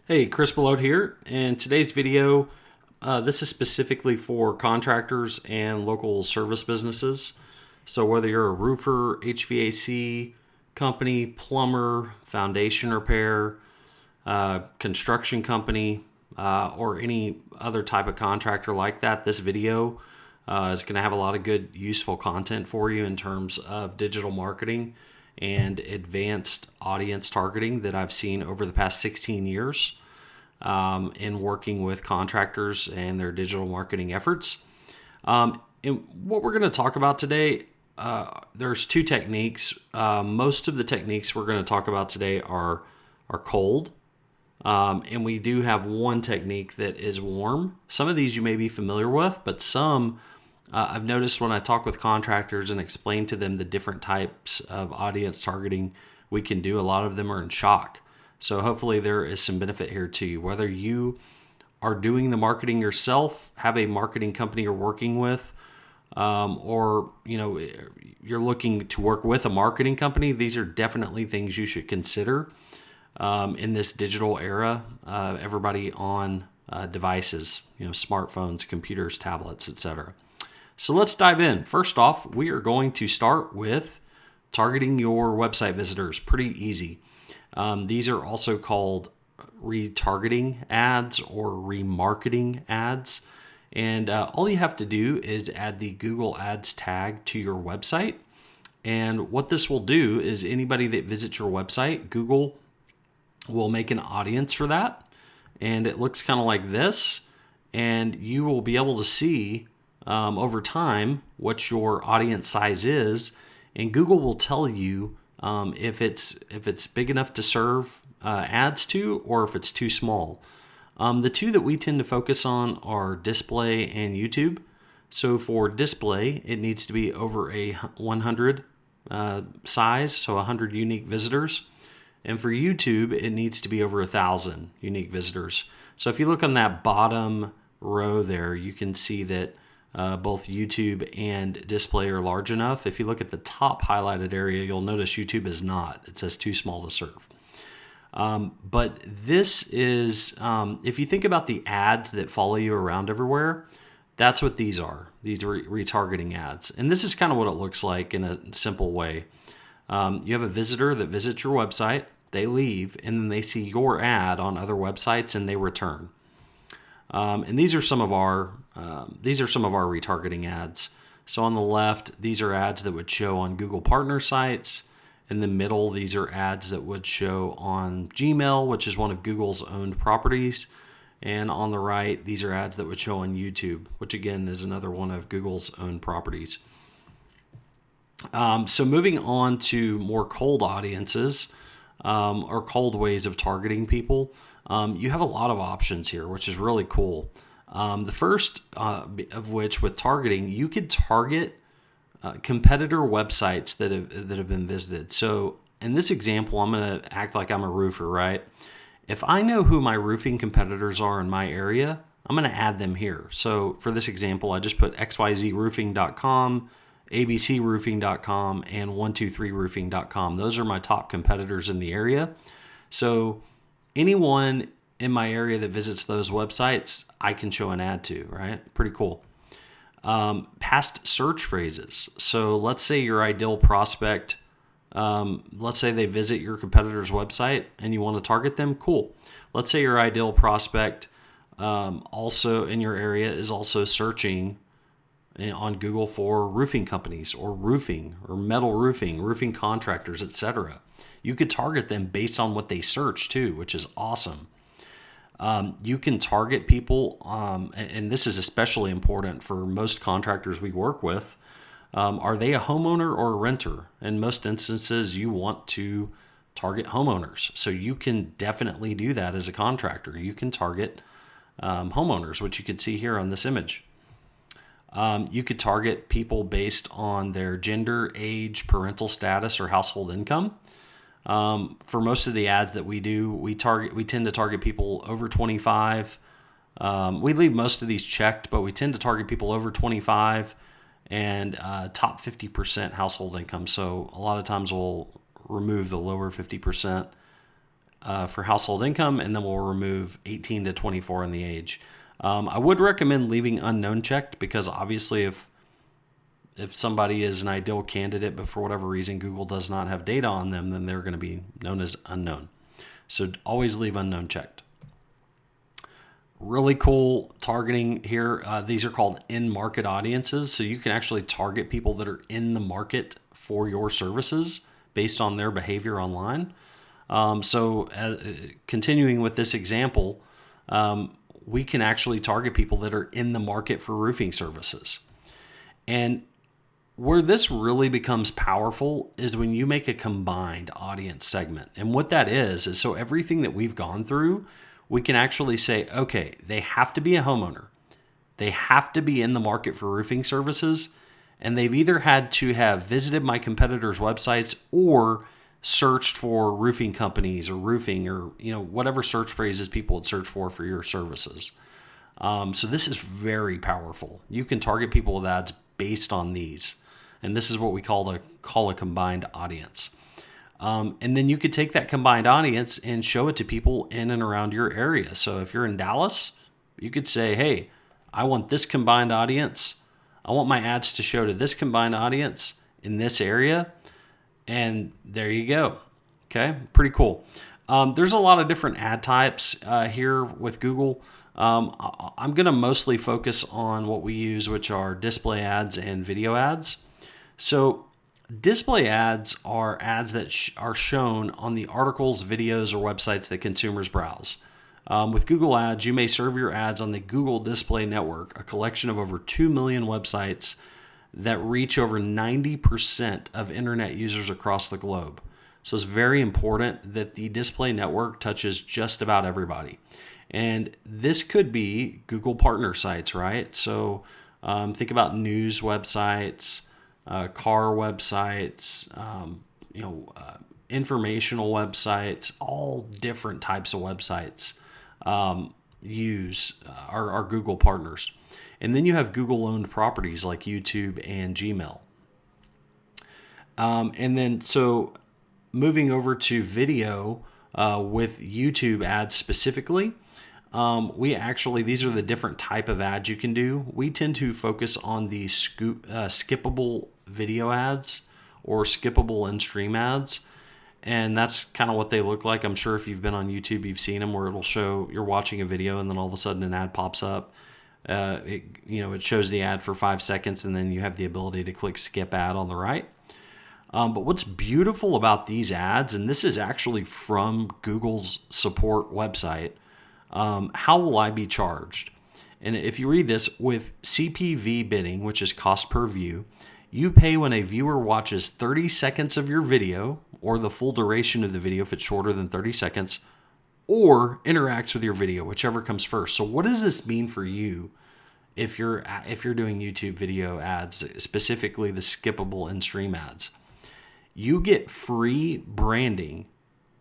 Hey, Chris Belote here. In today's video, this is specifically for contractors and local service businesses. So whether you're a roofer, HVAC company, plumber, foundation repair, construction company, or any other type of contractor like that, this video is going to have a lot of good, useful content for you in terms of digital marketing and advanced audience targeting that I've seen over the past 16 years in working with contractors and their digital marketing efforts. And what we're going to talk about today, there's two techniques. Most of the techniques we're going to talk about today are cold. And we do have one technique that is warm. Some of these you may be familiar with, but some I've noticed when I talk with contractors and explain to them the different types of audience targeting we can do, a lot of them are in shock. So hopefully there is some benefit here to you. Whether you are doing the marketing yourself, have a marketing company you're working with, or you're looking to work with a marketing company, these are definitely things you should consider in this digital era. Everybody on devices, smartphones, computers, tablets, etc. So let's dive in. First off, we are going to start with targeting your website visitors. Pretty easy. These are also called retargeting ads or remarketing ads. And all you have to do is add the Google Ads tag to your website. And what this will do is anybody that visits your website, Google will make an audience for that. And it looks kind of like this. And you will be able to see over time what your audience size is. And Google will tell you if it's big enough to serve ads to, or if it's too small. The two that we tend to focus on are display and YouTube. So for display, it needs to be over a 100 size, so 100 unique visitors. And for YouTube, it needs to be over 1,000 unique visitors. So if you look on that bottom row there, you can see that both YouTube and display are large enough. If you look at the top highlighted area, you'll notice YouTube is not. It says too small to serve. But this is, if you think about the ads that follow you around everywhere, that's what these are. These are retargeting ads. And this is kind of what it looks like in a simple way. You have a visitor that visits your website, they leave, and then they see your ad on other websites and they return. And these are some of our retargeting ads. So on the left, these are ads that would show on Google partner sites. In the middle, these are ads that would show on Gmail, which is one of Google's owned properties. And on the right, these are ads that would show on YouTube, which again is another one of Google's owned properties. So moving on to more cold audiences or cold ways of targeting people. You have a lot of options here, which is really cool. The first of which, with targeting, you could target competitor websites that have been visited. So in this example, I'm going to act like I'm a roofer, right? If I know who my roofing competitors are in my area, I'm going to add them here. So for this example, I just put xyzroofing.com, abcroofing.com, and 123roofing.com. Those are my top competitors in the area. So anyone in my area that visits those websites, I can show an ad to, right? Pretty cool. Past search phrases. So let's say your ideal prospect, let's say they visit your competitor's website and you want to target them. Cool. Let's say your ideal prospect also in your area is also searching on Google for roofing companies or roofing or metal roofing, roofing contractors, etc. You could target them based on what they search too, which is awesome. You can target people, and this is especially important for most contractors we work with. Are they a homeowner or a renter? In most instances, you want to target homeowners. So you can definitely do that as a contractor. You can target homeowners, which you can see here on this image. You could target people based on their gender, age, parental status, or household income. For most of the ads that we do, we tend to target people over 25. We leave most of these checked, but we tend to target people over 25 and top 50% household income. So a lot of times we'll remove the lower 50%. for household income, and then we'll remove 18 to 24 in the age. I would recommend leaving unknown checked, because obviously if somebody is an ideal candidate, but for whatever reason Google does not have data on them, then they're going to be known as unknown. So always leave unknown checked. Really cool targeting here. These are called in-market audiences. So you can actually target people that are in the market for your services based on their behavior online. Continuing with this example, we can actually target people that are in the market for roofing services. And where this really becomes powerful is when you make a combined audience segment. And what that is so everything that we've gone through, we can actually say, okay, they have to be a homeowner. They have to be in the market for roofing services. And they've either had to have visited my competitors' websites or searched for roofing companies or roofing, or whatever search phrases people would search for your services. So this is very powerful. You can target people with ads based on these. And this is what we call a combined audience. And then you could take that combined audience and show it to people in and around your area. So if you're in Dallas, you could say, hey, I want this combined audience. I want my ads to show to this combined audience in this area. And there you go. Okay, pretty cool. There's a lot of different ad types here with Google. I'm going to mostly focus on what we use, which are display ads and video ads. So display ads are ads that are shown on the articles, videos, or websites that consumers browse. With Google Ads, you may serve your ads on the Google Display Network, a collection of over 2 million websites that reach over 90% of internet users across the globe. So it's very important that the display network touches just about everybody. And this could be Google partner sites, right? So think about news websites, car websites, informational websites. All different types of websites use our Google partners. And then you have Google-owned properties like YouTube and Gmail. And then so moving over to video with YouTube ads specifically, these are the different type of ads you can do. We tend to focus on the skippable video ads or skippable in-stream ads. And that's kind of what they look like. I'm sure if you've been on YouTube, you've seen them, where it'll show you're watching a video and then all of a sudden an ad pops up. It shows the ad for 5 seconds, and then you have the ability to click skip ad on the right. But what's beautiful about these ads, and this is actually from Google's support website, how will I be charged? And if you read this, with CPV bidding, which is cost per view, you pay when a viewer watches 30 seconds of your video, or the full duration of the video if it's shorter than 30 seconds, or interacts with your video, whichever comes first. So what does this mean for you if you're doing YouTube video ads, specifically the skippable in-stream ads? You get free branding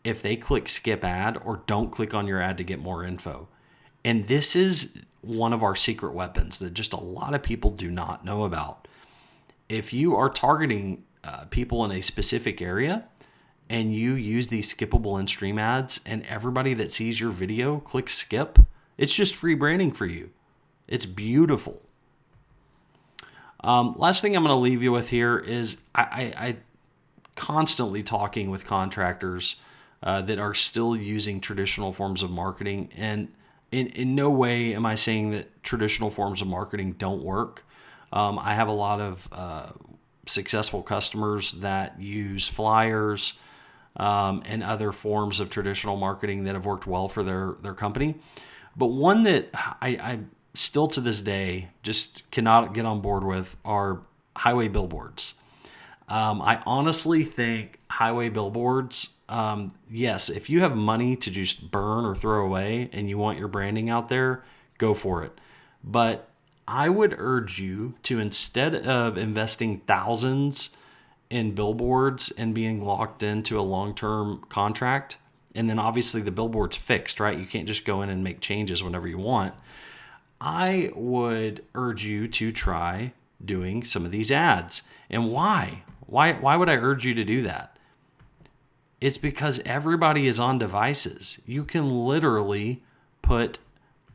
if they click skip ad or don't click on your ad to get more info. And this is one of our secret weapons that just a lot of people do not know about. If you are targeting people in a specific area and you use these skippable in-stream ads and everybody that sees your video clicks skip, it's just free branding for you. It's beautiful. Last thing I'm going to leave you with here is I constantly talking with contractors that are still using traditional forms of marketing. And in no way am I saying that traditional forms of marketing don't work. I have a lot of successful customers that use flyers and other forms of traditional marketing that have worked well for their company. But one that I still to this day just cannot get on board with are highway billboards. I honestly think highway billboards, yes, if you have money to just burn or throw away and you want your branding out there, go for it. But I would urge you to, instead of investing thousands in billboards and being locked into a long-term contract, and then obviously the billboard's fixed, right? You can't just go in and make changes whenever you want. I would urge you to try doing some of these ads. And why? Why would I urge you to do that? It's because everybody is on devices. You can literally put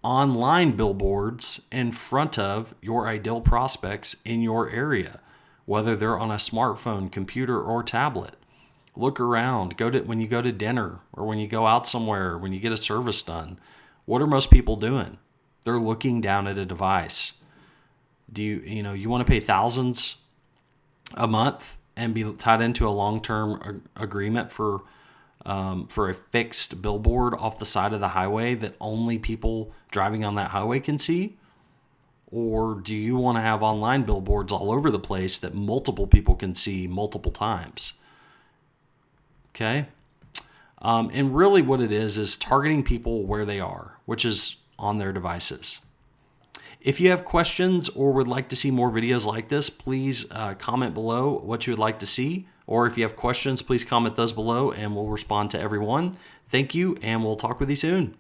online billboards in front of your ideal prospects in your area, whether they're on a smartphone, computer, or tablet. Look around. When you go to dinner or when you go out somewhere, when you get a service done. What are most people doing? They're looking down at a device. You want to pay thousands a month and be tied into a long-term agreement for a fixed billboard off the side of the highway that only people driving on that highway can see? Or do you want to have online billboards all over the place that multiple people can see multiple times? Okay. And really what it is targeting people where they are, which is on their devices. If you have questions or would like to see more videos like this, please comment below what you would like to see. Or if you have questions, please comment those below and we'll respond to everyone. Thank you, and we'll talk with you soon.